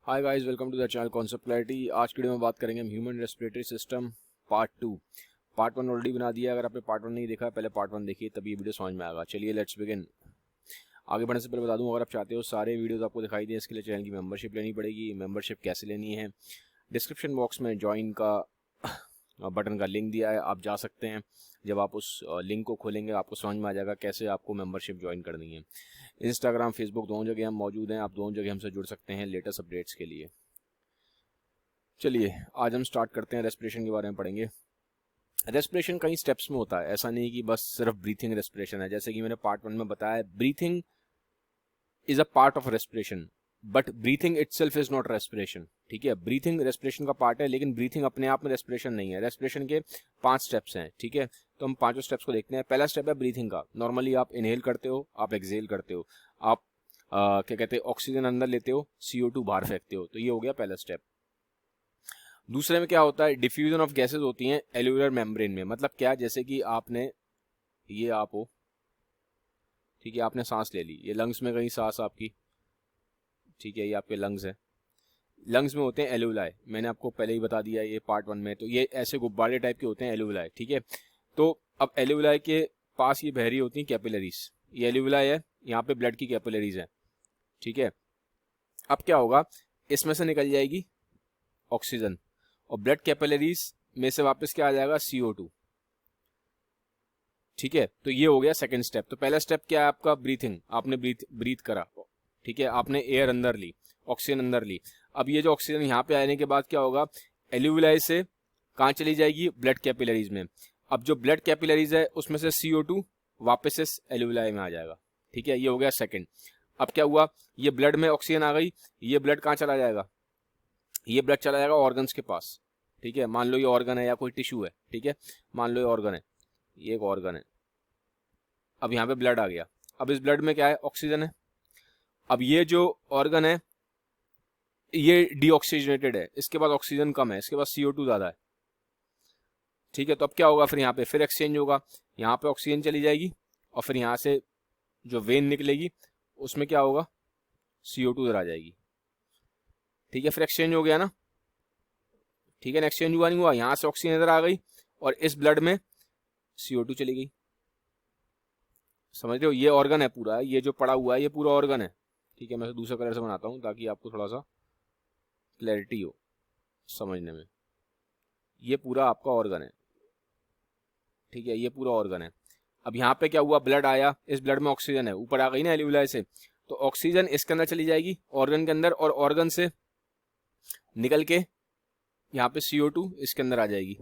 Hi guys, welcome to the channel concept clarity. आज की video में बात करेंगे हम human respiratory system part 2। Part 1 already बना दिया है। अगर आपने पार्ट 1 नहीं देखा है, पहले पार्ट 1 देखिए, तभी ये वीडियो समझ में आएगा। चलिए लेट्स बिगिन। आगे बढ़ने से पहले बता दूं, अगर आप चाहते हो सारे वीडियोस आपको दिखाई दें, इसके लिए चैनल की मेंबरशिप लेनी पड़ेगी। मेंबरशिप कैसे लेनी है, डिस्क्रिप्शन बॉक्स में ज्वाइन का बटन का लिंक दिया है, आप जा सकते हैं। जब आप उस लिंक को खोलेंगे आपको समझ में आ जाएगा कैसे आपको मेंबरशिप ज्वाइन करनी है। इंस्टाग्राम, फेसबुक दोनों जगह हम मौजूद हैं, आप दोनों जगह हमसे जुड़ सकते हैं लेटेस्ट अपडेट्स के लिए। चलिए आज हम स्टार्ट करते हैं। रेस्पिरेशन के बारे में पढ़ेंगे। रेस्पिरेशन कई स्टेप्स में होता है, ऐसा नहीं कि बस सिर्फ ब्रीथिंग रेस्पिरेशन है। जैसे कि मैंने पार्ट 1 में बताया, breathing is a part of respiration, but breathing itself is not respiration. ठीक है, ब्रीथिंग रेस्पिरेशन का पार्ट है, लेकिन ब्रीथिंग अपने आप में रेस्पिरेशन नहीं है। रेस्पिरेशन के 5 स्टेप्स हैं। ठीक है, तो हम पांचों स्टेप्स को देखते हैं। पहला स्टेप है ब्रीथिंग का। नॉर्मली आप इनहेल करते हो, आप एक्सहेल करते हो, आप क्या कहते हैं, ऑक्सीजन अंदर लेते हो, CO2 बाहर फेंकते हो। तो ये हो गया पहला स्टेप। दूसरे में क्या होता है, डिफ्यूजन ऑफ गैसेस होती हैं एल्यूलर मेम्ब्रेन में। मतलब क्या, जैसे कि आपने, ये आप हो, ठीक है, आपने सांस ले ली, ये लंग्स में गई सांस आपकी, ठीक है, ये आपके लंग्स है। लंग्स में होते हैं एल्यूलाई, मैंने आपको पहले ही बता दिया ये पार्ट 1 में। तो ये ऐसे गुब्बारे टाइप के होते हैं एल्यूलाई। ठीक है, तो अब एल्यूलाई के पास ये बह रही होती हैं कैपिलरीज। ये एल्यूलाई है, यहाँ पे ब्लड की कैपिलरीज है। ठीक है, अब क्या होगा, इसमें से निकल जाएगी ऑक्सीजन, और ब्लड कैपिलरीज में से वापस क्या आ जाएगा, CO2। ठीक है, तो ये हो गया सेकंड स्टेप। तो पहला स्टेप क्या है आपका, ब्रीथिंग, आपने ब्रीथ करा। ठीक है, आपने एयर अंदर ली, ऑक्सीजन अंदर ली। अब ये जो ऑक्सीजन यहाँ पे आने के बाद क्या होगा, एल्यूविलाई से कहाँ चली जाएगी, ब्लड कैपिलरीज में। अब जो ब्लड कैपिलरीज है उसमें से CO2 वापस से एल्यूविलाई में आ जाएगा। ठीक है, ये हो गया सेकंड। अब क्या हुआ, ये ब्लड में ऑक्सीजन आ गई, ये ब्लड कहाँ चला जाएगा, ये ब्लड चला जाएगा ऑर्गन्स के पास। ठीक है, मान लो ये ऑर्गन है या कोई टिश्यू है। ठीक है, मान लो ये ऑर्गन है, ये एक ऑर्गन है। अब यहाँ पे ब्लड आ गया, अब इस ब्लड में क्या है, ऑक्सीजन है। अब ये जो ऑर्गन है ये डीऑक्सीजनेटेड है, इसके पास ऑक्सीजन कम है, इसके पास CO2 ज्यादा है। ठीक है, तो अब क्या होगा, फिर यहाँ पे फिर एक्सचेंज होगा, यहाँ पे ऑक्सीजन चली जाएगी, और फिर यहाँ से जो वेन निकलेगी उसमें क्या होगा, CO2 इधर आ जाएगी। ठीक है, फिर एक्सचेंज हो गया ना। ठीक है ना, एक्सचेंज हुआ नहीं हुआ, यहाँ से ऑक्सीजन इधर आ गई और इस ब्लड में CO2 चली गई। समझ रहे हो, ये ऑर्गन है पूरा, ये जो पड़ा हुआ है ये पूरा ऑर्गन है। ठीक है, मैं दूसरा कलर से बनाता हूँ ताकि आपको थोड़ा सा क्लैरिटी हो समझने में। ये पूरा आपका ऑर्गन है। ठीक है, ये पूरा ऑर्गन है। अब यहाँ पे क्या हुआ, ब्लड आया, इस ब्लड में ऑक्सीजन है, ऊपर आ गई ना एल्यूविलाई से, तो ऑक्सीजन इसके अंदर चली जाएगी ऑर्गन के अंदर, और ऑर्गन से निकल के यहाँ पे CO2 इसके अंदर आ जाएगी।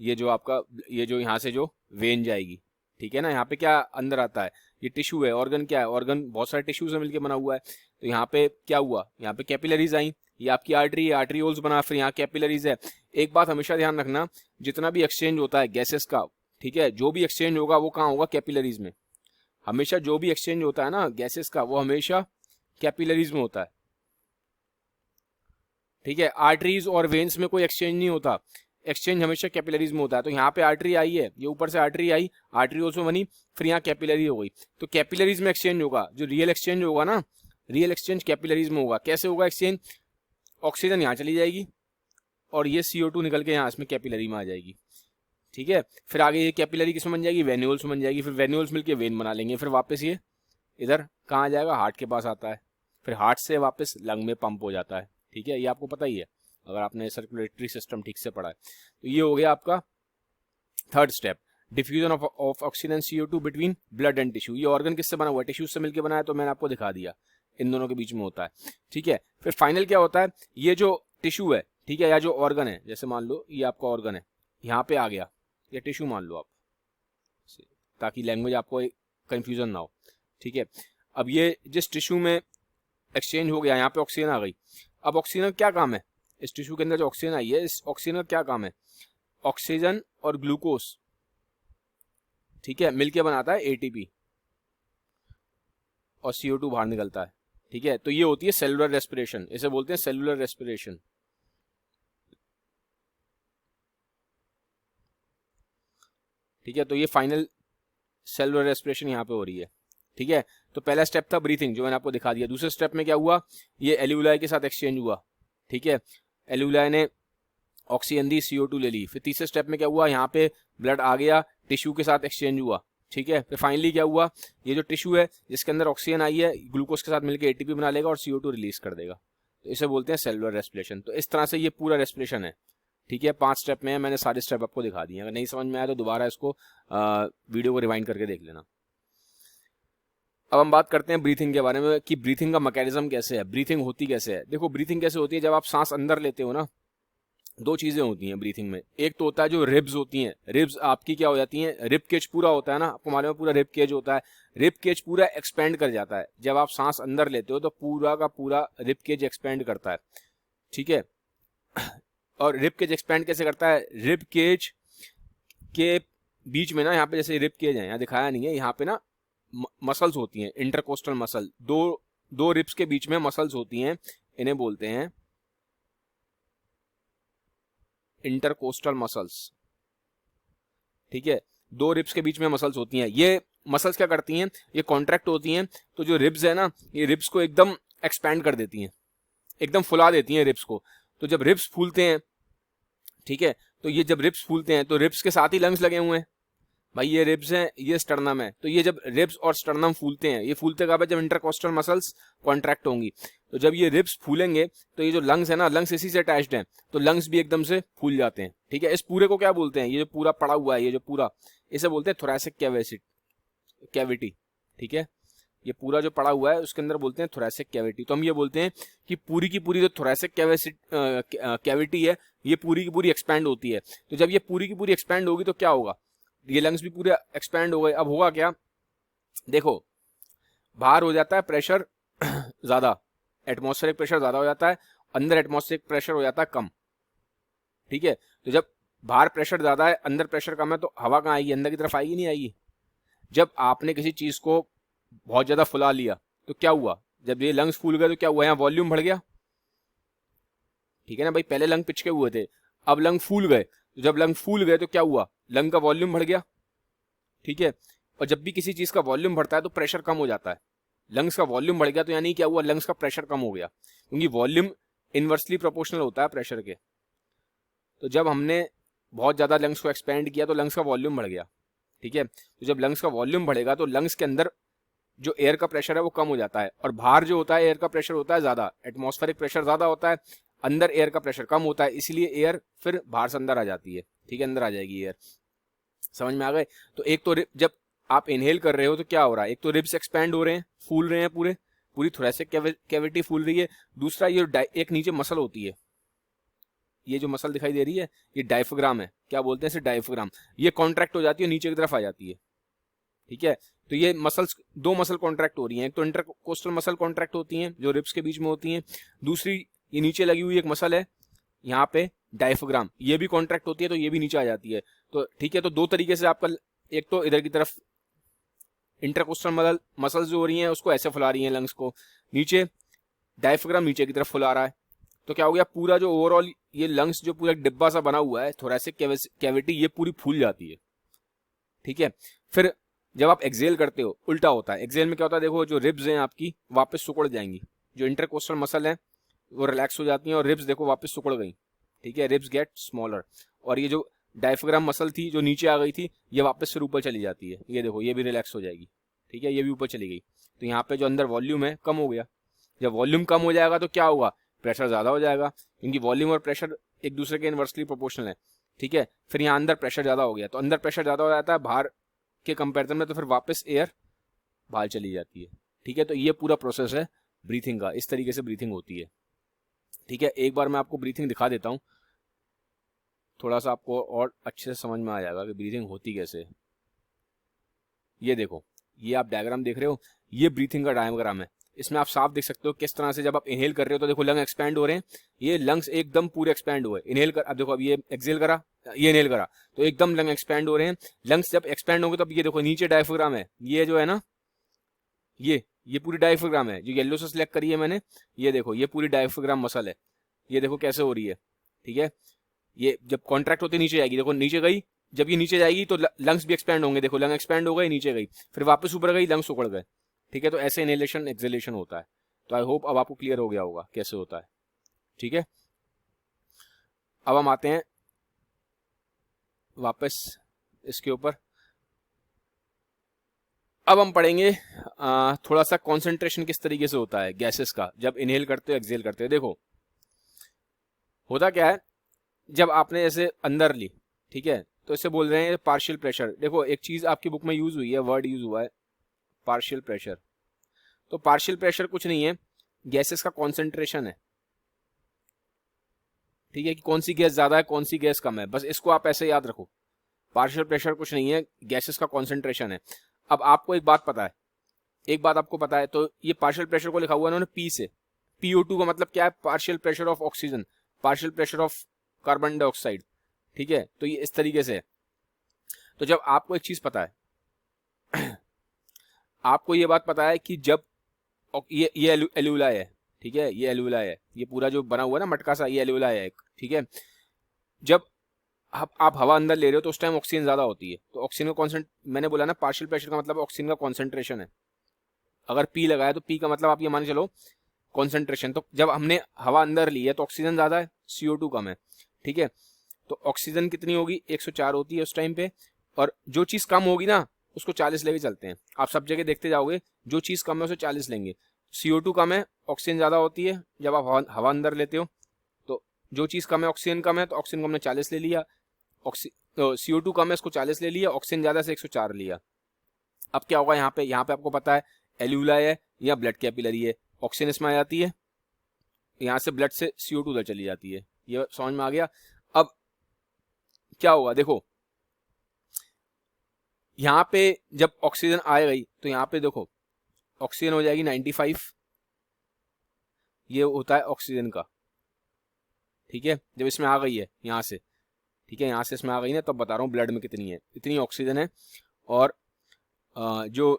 ये जो आपका, ये जो यहाँ से जो वेन जाएगी। ठीक है ना, यहाँ पे क्या अंदर आता है, ये टिश्यू है। ऑर्गन क्या है, ऑर्गन बहुत सारे टिश्यू से मिलकर बना हुआ है। तो यहाँ पे क्या हुआ, यहाँ पे कैपिलरीज आई, ये आपकी आर्टरी है, आर्टरीओल्स बना, फिर यहाँ कैपिलरीज है। एक बात हमेशा ध्यान रखना, जितना भी एक्सचेंज होता है गैसेस का, ठीक है, जो भी एक्सचेंज होगा वो कहाँ होगा, कैपिलरीज में। हमेशा जो भी एक्सचेंज होता है ना गैसेस का, वो हमेशा कैपिलरीज में होता है। ठीक है, आर्टरीज और वेन्स में कोई एक्सचेंज नहीं होता, एक्सचेंज हमेशा कैपिलरीज में होता है। तो यहाँ पे आर्टरी आई है, ये ऊपर से आर्टरी आई, आर्टरी उसमें बनी, फिर यहाँ कैपिलरी हो गई, तो कैपिलरीज में एक्सचेंज होगा। जो रियल एक्सचेंज होगा ना, रियल एक्सचेंज कैपिलरीज में होगा। कैसे होगा एक्सचेंज, ऑक्सीजन यहाँ चली जाएगी और ये CO2 निकल के यहाँ इसमें कैपिलरी में आ जाएगी। ठीक है, फिर आगे ये कैपिलरी किसमें बन जाएगी, वेन्यूल्स में बन जाएगी, फिर वेन्यूल्स मिलकर वेन बना लेंगे, फिर वापस ये इधर कहाँ आ जाएगा, हार्ट के पास आता है, फिर हार्ट से वापस लंग में पंप हो जाता है। ठीक है, ये आपको पता ही है अगर आपने सर्कुलेटरी सिस्टम ठीक से पढ़ा है। तो ये हो गया आपका third step, diffusion of oxygen CO2 between blood and tissue. ये ऑर्गन किससे बना हुआ है, टिश्यू से मिलकर बना है, तो मैंने आपको दिखा दिया इन दोनों के बीच में होता है। ठीक है, फिर फाइनल क्या होता है, ये जो टिश्यू है, ठीक है, या जो ऑर्गन है, जैसे मान लो ये आपका ऑर्गन है, यहाँ पे आ गया, ये टिश्यू मान लो आप, ताकि लैंग्वेज आपको कंफ्यूजन ना हो। ठीक है, अब ये जिस टिश्यू में एक्सचेंज हो गया, यहाँ पे ऑक्सीजन आ गई। अब ऑक्सीजन क्या काम है, इस टिश्यू के अंदर जो ऑक्सीजन आई है, इस ऑक्सीजन का क्या काम है, ऑक्सीजन और ग्लूकोज, ठीक है, मिलके बनाता है ATP और CO2 बाहर निकलता है। ठीक है, तो ये होती है सेलुलर रेस्पिरेशन, इसे बोलते हैं सेलुलर रेस्पिरेशन। ठीक है, तो ये फाइनल सेलुलर रेस्पिरेशन यहाँ पे हो रही है। ठीक है, तो पहला स्टेप था ब्रीथिंग जो मैंने आपको दिखा दिया। दूसरे स्टेप में क्या हुआ, ये एल्यूलाई के साथ एक्सचेंज हुआ, ठीक है, एल्यूलाई ने ऑक्सीजन दी, CO2 ले ली। फिर तीसरे स्टेप में क्या हुआ, यहाँ पे ब्लड आ गया, टिश्यू के साथ एक्सचेंज हुआ, ठीक है। फिर फाइनली क्या हुआ, ये जो टिश्यू है जिसके अंदर ऑक्सीजन आई है, ग्लूकोज के साथ मिलकर ATP बना लेगा और CO2 रिलीज कर देगा, तो इसे बोलते हैं सेलुलर रेस्पिरेशन। तो इस तरह से ये पूरा रेस्पिरेशन है, ठीक है। 5 स्टेप में है, मैंने सारे स्टेप आपको दिखा दिए। अगर नहीं समझ में आया तो दोबारा इसको वीडियो को रिवाइंड करके देख लेना। अब हम बात करते हैं ब्रीथिंग के बारे में कि ब्रीथिंग का मैकेनिज्म कैसे है, ब्रीथिंग होती कैसे है। देखो ब्रीथिंग कैसे होती है, जब आप सांस अंदर लेते हो ना, दो चीजें होती हैं ब्रीथिंग में। एक तो होता है जो रिब्स होती हैं, रिब्स आपकी क्या हो जाती हैं, रिब केज पूरा होता है ना, आपको मालूम है पूरा रिब केज होता है, रिब केज पूरा एक्सपेंड कर जाता है। जब आप सांस अंदर लेते हो तो पूरा का पूरा रिब केज एक्सपेंड करता है, ठीक है। और रिब केज एक्सपेंड कैसे करता है, रिब केज के बीच में ना, यहाँ पे जैसे रिब केज है, यहाँ दिखाया नहीं है, यहाँ पे ना मसल्स होती हैं, इंटरकोस्टल मसल, दो रिब्स के बीच में मसल्स होती हैं, इन्हें बोलते हैं इंटरकोस्टल मसल्स, ठीक है। दो रिब्स के बीच में मसल्स होती हैं, ये मसल्स क्या करती हैं, ये कॉन्ट्रैक्ट होती हैं, तो जो रिब्स है ना, ये रिब्स को एकदम एक्सपैंड कर देती हैं, एकदम फुला देती हैं रिब्स को। तो जब रिब्स फूलते हैं, ठीक है, तो ये जब रिब्स फूलते हैं तो रिब्स के साथ ही लंग्स लगे हुए हैं भाई, ये रिब्स हैं, ये स्टर्नम है। तो ये जब रिब्स और स्टर्नम फूलते हैं, ये फूलते कब है, जब इंटरकोस्टल मसल्स कॉन्ट्रैक्ट होंगी। तो जब ये रिब्स फूलेंगे तो ये जो लंग्स है ना, लंग्स इसी से अटैच्ड हैं, तो लंग्स भी एकदम से फूल जाते हैं, ठीक है। इस पूरे को क्या बोलते हैं, ये जो पूरा पड़ा हुआ है, ये जो पूरा, इसे बोलते हैं थोरैसिक कैविटी, ठीक है। ये पूरा जो पड़ा हुआ है उसके अंदर बोलते हैं थोरैसिक कैविटी। तो हम ये बोलते हैं कि पूरी की पूरी जो थोरैसिक कैविटी है, ये पूरी की पूरी एक्सपैंड होती है। तो जब ये पूरी की पूरी एक्सपैंड होगी तो क्या होगा, ये लंग्स भी पूरे एक्सपैंड हो गए। अब होगा क्या, देखो बाहर हो जाता है प्रेशर ज्यादा, एटमॉस्फेरिक प्रेशर ज्यादा हो जाता है, अंदर एटमॉस्फेरिक प्रेशर हो जाता है कम, ठीक है। तो जब बाहर प्रेशर ज्यादा है, अंदर प्रेशर कम है, तो हवा कहाँ आएगी, अंदर की तरफ आएगी, नहीं आएगी। जब आपने किसी चीज को बहुत ज्यादा फुला लिया तो क्या हुआ, जब ये लंग्स फूल गए तो क्या हुआ, यहाँ वॉल्यूम बढ़ गया, ठीक है ना भाई। पहले लंग पिचके हुए थे, अब लंग फूल गए, तो जब लंग फूल गए तो क्या हुआ, लंग का वॉल्यूम बढ़ गया, ठीक है। और जब भी किसी चीज का वॉल्यूम बढ़ता है तो प्रेशर कम हो जाता है। लंग्स का वॉल्यूम बढ़ गया तो यानी क्या हुआ, लंग्स का प्रेशर कम हो गया, क्योंकि वॉल्यूम इनवर्सली प्रोपोर्शनल होता है प्रेशर के। तो जब हमने बहुत ज्यादा लंग्स को एक्सपेंड किया तो लंग्स का वॉल्यूम बढ़ गया, ठीक है। तो जब लंग्स का वॉल्यूम बढ़ेगा तो लंग्स के अंदर जो एयर का प्रेशर है वो कम हो जाता है, और बाहर जो होता है एयर का प्रेशर होता है ज्यादा, एटमॉस्फेरिक प्रेशर ज्यादा होता है, अंदर एयर का प्रेशर कम होता है, इसलिए एयर फिर बाहर से अंदर आ जाती है, ठीक है, अंदर आ जाएगी एयर। समझ में आ गए। तो एक तो जब आप इनहेल कर रहे हो तो क्या हो रहा है, एक तो रिब्स एक्सपैंड हो रहे हैं, फूल रहे हैं, पूरी थोरैसिक कैविटी फूल रही है। दूसरा ये एक नीचे मसल होती है, ये जो मसल दिखाई दे रही है ये डायफ्राम है, क्या बोलते हैं इसे, डायफ्राम। ये कॉन्ट्रैक्ट हो जाती है, नीचे की तरफ आ जाती है, ठीक है। तो ये मसल्स, दो मसल कॉन्ट्रैक्ट हो रही हैं, एक तो इंटरकोस्टल मसल कॉन्ट्रैक्ट होती हैं जो रिब्स के बीच में होती हैं, दूसरी ये नीचे लगी हुई एक मसल है यहाँ पे डायफ्राम, ये भी कॉन्ट्रैक्ट होती है तो ये भी नीचे आ जाती है। तो ठीक है, तो दो तरीके से आपका, एक तो इधर की तरफ इंटरकोस्टल मसल्स जो हो रही हैं उसको ऐसे फुला रही हैं लंग्स को, नीचे डायफ्राम नीचे की तरफ फुला रहा है, तो क्या हो गया, पूरा जो ओवरऑल ये लंग्स जो पूरा डिब्बा सा बना हुआ है थोरैसिक कैविटी, ये पूरी फूल जाती है, ठीक है। फिर जब आप एक्सेल करते हो उल्टा होता है, एक्सेल में क्या होता है, देखो जो रिब्स हैं आपकी वापस सिकुड़ जाएंगी, जो इंटरकोस्टल मसल है वो रिलैक्स हो जाती हैं और रिब्स देखो वापस सिकुड़ गई, ठीक है, रिब्स गेट स्मॉलर। और ये जो डायफ्राम मसल थी जो नीचे आ गई थी ये वापस फिर ऊपर चली जाती है, ये देखो ये भी रिलैक्स हो जाएगी, ठीक है, ये भी ऊपर चली गई। तो यहाँ पे जो अंदर वॉल्यूम है कम हो गया, जब वॉल्यूम कम हो जाएगा तो क्या होगा, प्रेशर ज्यादा हो जाएगा, क्योंकि वॉल्यूम और प्रेशर एक दूसरे के इनवर्सली प्रोपोर्शनल है, ठीक है। फिर यहाँ अंदर प्रेशर ज्यादा हो गया, तो अंदर प्रेशर ज्यादा हो जाता है बाहर के कंपेरिजन में, तो फिर वापस एयर बाहर चली जाती है, ठीक है। तो ये पूरा प्रोसेस है ब्रीथिंग का, इस तरीके से ब्रीथिंग होती है, ठीक है। एक बार मैं आपको ब्रीथिंग दिखा देता हूँ, थोड़ा सा आपको और अच्छे से समझ में आ जाएगा कि ब्रीथिंग होती कैसे। ये देखो, ये आप डायग्राम देख रहे हो, ये ब्रीथिंग का डायग्राम है, इसमें आप साफ देख सकते हो किस तरह से जब आप इनहेल कर रहे हो तो देखो लंग एक्सपैंड हो रहे हैं, ये लंग्स एकदम पूरे एक्सपैंड हुए, इनहेल कर, अब देखो अब ये एक्सेल करा, ये इनहेल करा, तो एकदम लंग एक्सपैंड हो रहे हैं। लंग्स जब एक्सपैंड होंगे तब ये देखो नीचे डायफ्राम है, ये जो है ना, ये पूरी डायफ्राम है जो येलो से सिलेक्ट करी है मैंने, ये देखो ये पूरी डायफ्राम मसल है, ये देखो कैसे हो रही है, ठीक है। ये जब कॉन्ट्रैक्ट होते नीचे जाएगी, देखो नीचे गई, जब ये नीचे जाएगी तो लंग्स भी एक्सपैंड होंगे, देखो लंग एक्सपैंड हो गए, नीचे गई, फिर वापस ऊपर गई, लंग्स उकड़ गए, ठीक है, तो ऐसे इनहेलेशन एक्सहेलेशन होता है। तो आई होप अब आपको क्लियर हो गया होगा कैसे होता है। ठीक है, अब हम आते हैं वापस इसके ऊपर। अब हम पढ़ेंगे थोड़ा सा कॉन्सेंट्रेशन किस तरीके से होता है गैसेस का जब इनहेल करते हो एक्सहेल करते हो। देखो होता क्या है, जब आपने ऐसे अंदर ली, ठीक है, तो इसे बोल रहे हैं पार्शियल प्रेशर। देखो एक चीज आपकी बुक में यूज हुई है, वर्ड यूज हुआ है पार्शियल प्रेशर। तो पार्शियल प्रेशर कुछ नहीं है, गैसेस का कॉन्सेंट्रेशन है। ठीक है, कि कौन सी गैस ज्यादा है कौन सी गैस कम है, बस इसको आप ऐसे याद रखो। पार्शियल प्रेशर कुछ नहीं है, गैसेस का कॉन्सेंट्रेशन है। अब आपको एक बात पता है, एक बात आपको पता है, तो ये पार्शियल प्रेशर को लिखा हुआ है उन्होंने पी से। PO2 का मतलब क्या है, partial pressure of oxygen, partial pressure of carbon dioxide. ठीक है, तो ये इस तरीके से है। तो जब आपको एक चीज पता है आपको ये बात पता है कि जब ये एल्यूलाई है, ठीक है, ये एल्यूलाई है, ये पूरा जो बना हुआ है ना मटका सा, ये एल्यूलाई है एक। ठीक है, जब आप हवा अंदर ले रहे हो तो उस टाइम ऑक्सीजन ज्यादा होती है, तो ऑक्सीजन का कॉन्सेंट, मैंने बोला ना पार्शियल प्रेशर का मतलब ऑक्सीजन का कॉन्सेंट्रेशन है। अगर पी लगाया तो पी का मतलब आप ये मान चलो कॉन्सेंट्रेशन। तो जब हमने हवा अंदर ली है तो ऑक्सीजन ज्यादा है, CO2 कम है। ठीक है, तो ऑक्सीजन कितनी होगी, 104 होती है उस टाइम पे, और जो चीज कम होगी ना उसको 40 लेके चलते हैं। आप सब जगह देखते जाओगे, जो चीज कम है उसे 40 लेंगे। CO2 कम है, ऑक्सीजन ज्यादा होती है जब आप हवा अंदर लेते हो, तो जो चीज कम है ऑक्सीजन कम है, तो ऑक्सीजन को हमने 40 ले लिया। CO2 कम है, इसको 40 ले लिया, ऑक्सीजन ज्यादा से 104 लिया। अब क्या होगा यहाँ पे आपको पता है एल्यूलाई है या ब्लड कैपिलरी है, ऑक्सीजन इसमें आ जाती है, यहाँ से ब्लड से CO2 उधर चली जाती है। ये समझ में आ गया। अब क्या होगा, देखो यहाँ पे जब ऑक्सीजन आ गई तो यहाँ पे देखो ऑक्सीजन हो जाएगी 95, ये होता है ऑक्सीजन का। ठीक है, जब इसमें आ गई है यहाँ से, ठीक है, यहाँ से इसमें आ गई ना, तब बता रहा हूँ ब्लड में कितनी है, इतनी ऑक्सीजन है। और जो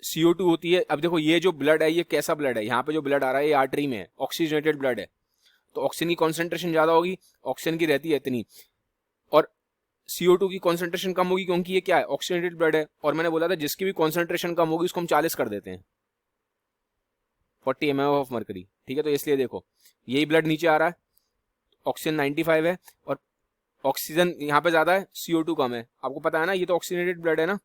CO2 होती है, अब देखो ये जो ब्लड है ये कैसा ब्लड है, यहाँ पे जो ब्लड आ रहा है ये आर्टरी में है, ऑक्सीजनेटेड ब्लड है, तो ऑक्सीजन की कॉन्सेंट्रेशन ज्यादा होगी, ऑक्सीजन की रहती है इतनी, और CO2 की कॉन्सेंट्रेशन कम होगी क्योंकि ये क्या है, ऑक्सीजनेटेड ब्लड है। और मैंने बोला था जिसकी भी कॉन्सेंट्रेशन कम होगी उसको हम 40 कर देते हैं, 40 ml ऑफ मरकरी। ठीक है, तो इसलिए देखो यही ब्लड नीचे आ रहा है, ऑक्सीजन 95 है और ऑक्सीजन यहाँ पे ज्यादा है, CO2 कम है। आपको पता है ना, ये तो ऑक्सीजनेटेड ब्लड है ना,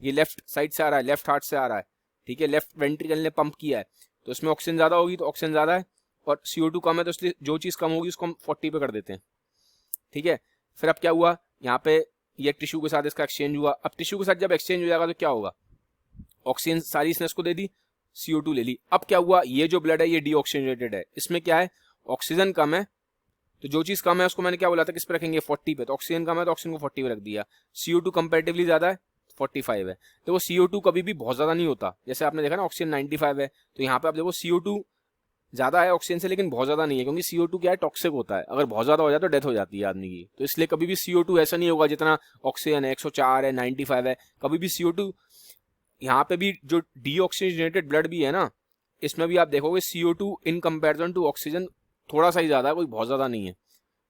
ये लेफ्ट साइड से आ रहा है, लेफ्ट हार्ट से आ रहा है। ठीक है, लेफ्ट वेंट्रिकल ने पंप किया है, तो इसमें ऑक्सीजन ज्यादा होगी, तो ऑक्सीजन ज्यादा है, और CO2 कम है, तो इसलिए जो चीज कम होगी उसको हम 40 पे कर देते हैं। ठीक है, फिर अब क्या हुआ, यहाँ पे ये टिश्यू के साथ इसका एक्सचेंज हुआ। अब टिश्यू के साथ जब एक्सचेंज हो जाएगा तो क्या होगा, ऑक्सीजन सारी इसने इसको दे दी, CO2 ले ली। अब क्या हुआ, ये जो ब्लड है ये डीऑक्सीजनेटेड है, इसमें क्या है, ऑक्सीजन कम है, तो जो चीज कम है उसको मैंने क्या बोला था किस पे रखेंगे, 40 पे। तो ऑक्सीजन कम है तो ऑक्सीजन को 40 पे रख दिया। CO2 कंपैरेटिवली ज्यादा है, 45 है। तो वो CO2 कभी भी बहुत ज्यादा नहीं होता, जैसे आपने देखा ना ऑक्सीजन 95 है, तो यहाँ पे आप देखो CO2 ज्यादा है ऑक्सीजन से, लेकिन बहुत ज्यादा नहीं है, क्योंकि CO2 क्या है, टॉक्सिक होता है, अगर बहुत ज्यादा हो जाए तो डेथ हो जाती है आदमी की। तो इसलिए कभी भी CO2 ऐसा नहीं होगा, जितना ऑक्सीजन है 104 है 95 है, कभी भी CO2, यहाँ पे भी जो डीऑक्सीजनेटेड ब्लड भी है ना, इसमें भी आप देखोगे CO2 in comparison to oxygen थोड़ा सा ही ज्यादा है, कोई बहुत ज्यादा नहीं है।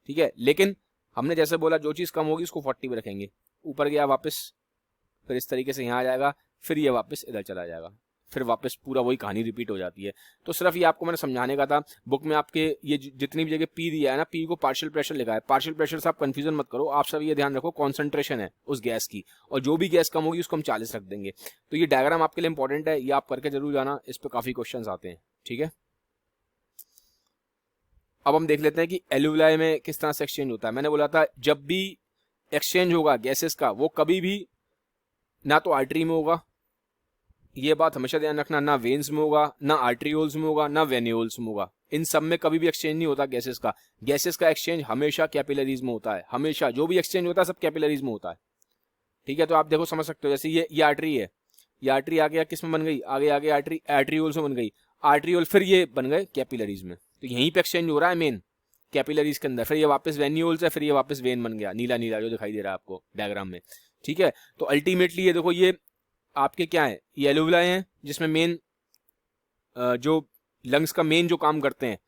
ठीक है, लेकिन हमने जैसे बोला जो चीज कम होगी उसको 40 पे रखेंगे। ऊपर गया वापस, फिर इस तरीके से यहाँ आ जाएगा, फिर ये वापस इधर चला जाएगा, फिर वापस पूरा वही कहानी रिपीट हो जाती है। तो सिर्फ ये आपको मैंने समझाने का था। बुक में आपके ये जितनी भी जगह पी दिया है ना, पी को पार्शियल प्रेशर लिखा है, पार्शियल प्रेशर से आप कंफ्यूजन मत करो, आप सब ये ध्यान रखो कॉन्सेंट्रेशन है उस गैस की, और जो भी गैस कम होगी उसको हम 40 रख देंगे। तो ये डायग्राम आपके लिए इंपॉर्टेंट है, ये आप करके जरूर जाना, इस पर काफी क्वेश्चन आते हैं। ठीक है, अब हम देख लेते हैं कि एल्यूलाई में किस तरह से एक्सचेंज होता है। मैंने बोला था जब भी एक्सचेंज होगा गैसेस का, वो कभी भी ना तो आर्टरी में होगा, ये बात हमेशा ध्यान रखना, ना वेन्स में होगा, ना आर्ट्रियोल्स में होगा, ना वेन्यूल्स में होगा, इन सब में कभी भी एक्सचेंज नहीं होता गैसेस का। गैसेस का एक्सचेंज हमेशा कैपिलरीज में होता है, हमेशा जो भी एक्सचेंज होता है सब कैपिलरीज में होता है। ठीक है, तो आप देखो समझ सकते हो, जैसे ये आर्टरी है, ये आर्टरी आगे किस में बन गई, आगे आगे आर्टरी आर्ट्रियोल्स में बन गई, आर्ट्रियोल फिर ये बन गए कैपिलरीज में, तो यहीं पे एक्सचेंज हो रहा है मेन कैपिलरीज के अंदर, फिर ये वापस वेन्यूल्स है, फिर ये वापस वेन बन गया, नीला नीला जो दिखाई दे रहा है आपको डायग्राम में। ठीक है, तो अल्टीमेटली ये देखो ये आपके क्या है, ये एल्यूलाई हैं जिसमें मेन जो लंग्स का मेन जो काम करते हैं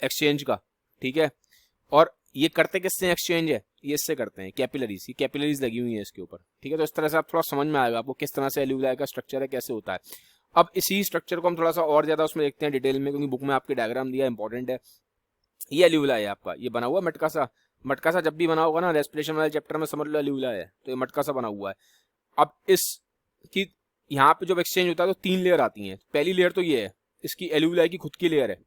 एक्सचेंज का। ठीक है, और ये करते किससे एक्सचेंज है, ये इससे करते हैं कैपिलरीज, ये कैपिलरीज लगी हुई है इसके ऊपर। ठीक है, तो इस तरह से आप थोड़ा समझ में आएगा आपको किस तरह से एल्यूलाई का स्ट्रक्चर है, कैसे होता है। अब इसी स्ट्रक्चर को हम थोड़ा सा और ज्यादा उसमें देखते हैं डिटेल में, क्योंकि बुक में आपके डायग्राम दिया इंपॉर्टेंट है। ये एल्यूविलाई है आपका, ये बना हुआ मटका सा। मटका सा जब भी बना होगा ना रेस्पिरेशन वाले चैप्टर में, समझ लो एल्यूविलाई है, तो ये मटका सा बना हुआ है। अब इसकी यहाँ पे जब एक्सचेंज होता है तो 3 लेयर आती हैं। पहली लेयर तो ये है, इसकी एल्यूविलाई की खुद की लेयर है,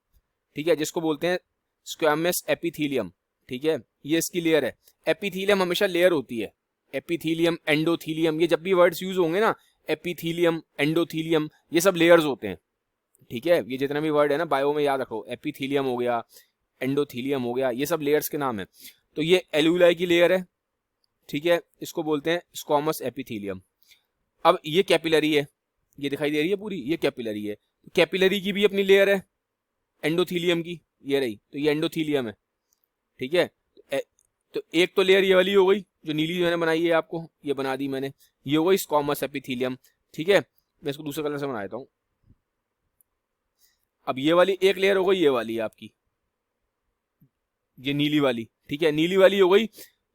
ठीक है, जिसको बोलते हैं स्क्वैमस एपिथीलियम, ठीक है, ये इसकी लेयर है। एपिथीलियम हमेशा लेयर होती है, एपिथीलियम, एंडोथीलियम, ये जब भी वर्ड्स यूज होंगे ना, एपिथीलियम, एंडोथीलियम, ये सब लेयर्स होते हैं, ठीक है। ये जितना भी वर्ड है ना बायो में याद रखो, एपिथीलियम हो गया, एंडोथीलियम हो गया, ये सब लेयर्स के नाम है। तो ये एल्यूविलाई की लेयर है, ठीक है, इसको बोलते हैं स्क्वामस एपिथीलियम। अब ये कैपिलरी है, ये दिखाई दे रही है पूरी, ये कैपिलरी है। कैपिलरी की भी अपनी लेयर है एंडोथीलियम की, ये रही, तो ये एंडोथीलियम है, ठीक है। तो एक तो लेयर ये वाली हो गई जो नीली मैंने बनाई है आपको, ये बना दी मैंने, ये हो गई स्क्वामस एपिथीलियम, ठीक है। मैं इसको दूसरे कलर से बना देता हूं। अब ये वाली एक लेयर हो गई, ये वाली आपकी, ये नीली वाली, ठीक है, नीली वाली हो गई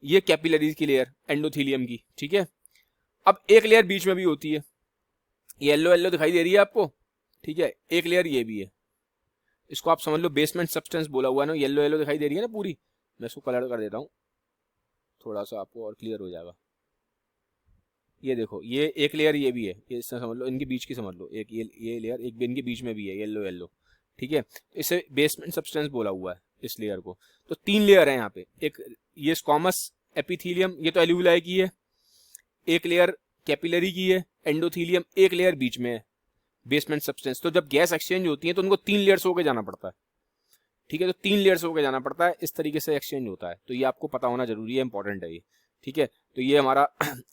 ये कैपिलरीज की लेयर एंडोथीलियम की, ठीक है। अब एक लेयर बीच में भी होती है, येलो येलो दिखाई दे रही है आपको, ठीक है, एक लेयर ये भी है, इसको आप समझ लो बेसमेंट सब्सटेंस बोला हुआ है ना, येलो येलो दिखाई दे रही है ना पूरी। मैं इसको कलर कर देता हूँ थोड़ा सा, आपको और क्लियर हो जाएगा। ये देखो, ये एक लेयर ये भी है, ये समझ लो, इनके बीच की समझ लो, एक ये लेयर एक इनके बीच में भी है येलो येलो, ठीक है। इसे बेसमेंट सब्सटेंस बोला हुआ है इस लेयर को। तो 3 लेयर है यहाँ पे, एक ये स्क्वामस एपिथीलियम, ये तो एल्यूविलाई की है, एक लेयर कैपिलरी की है एंडोथीलियम, एक लेयर बीच में है बेसमेंट सब्सटेंस। तो जब गैस एक्सचेंज होती है तो उनको 3 लेयर्स होकर जाना पड़ता है, ठीक है, तो 3 लेयर्स होकर जाना पड़ता है, इस तरीके से एक्सचेंज होता है। तो ये आपको पता होना जरूरी है, इंपॉर्टेंट है ये, ठीक है। तो ये हमारा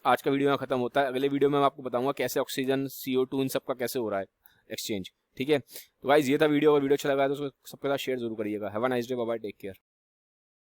आज का वीडियो में खत्म होता है। अगले वीडियो में मैं आपको बताऊंगा कैसे ऑक्सीजन, CO2 इन सब का कैसे हो रहा है एक्सचेंज, ठीक है। तो गाइस ये था वीडियो, अगर वीडियो अच्छा लगा तो सबके साथ शेयर जरूर करिएगा। Have a nice day, bye bye, take care.